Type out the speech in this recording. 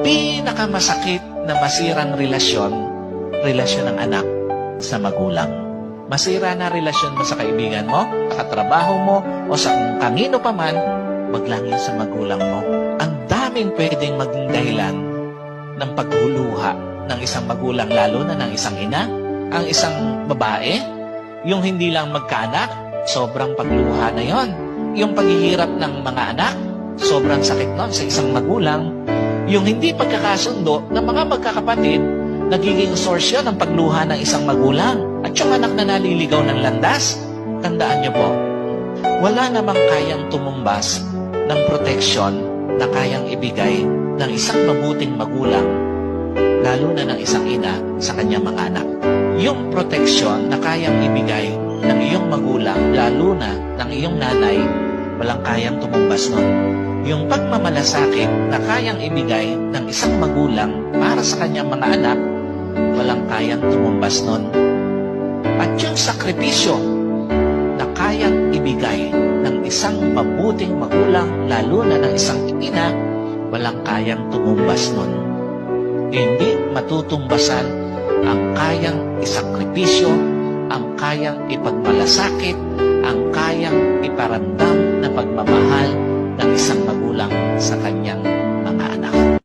Pinakamasakit na masirang relasyon ng anak sa magulang. Masira na relasyon mo sa kaibigan mo, sa katrabaho mo, o sa kung kanino pa man, wag lang yun sa magulang mo. Ang daming pwedeng maging dahilan ng paghuluha ng isang magulang, lalo na ng isang ina, ang isang babae, yung hindi lang magkaanak, sobrang pagluha na yon. Yung paghihirap ng mga anak, sobrang sakit nun sa isang magulang. Yung hindi pagkakasundo ng mga magkakapatid, nagiging source yun ng pagluha ng isang magulang. At yung anak na naliligaw ng landas, tandaan niyo po, wala namang kayang tumumbas ng proteksyon na kayang ibigay ng isang mabuting magulang, lalo na ng isang ina sa kanyang mga anak. Yung proteksyon na kayang ibigay ng iyong magulang, lalo na ng iyong nanay, walang kayang tumumbas nun. Yung pagmamalasakit na kayang ibigay ng isang magulang para sa kanyang mga anak, walang kayang tumumbas nun. At yung sakripisyo na kayang ibigay ng isang mabuting magulang, lalo na ng isang ina, walang kayang tumumbas nun. Hindi matutumbasan ang kayang isakripisyo, ang kayang ipagmalasakit, ang kayang iparamdam na pagmamahal ng isang magulang sa kanyang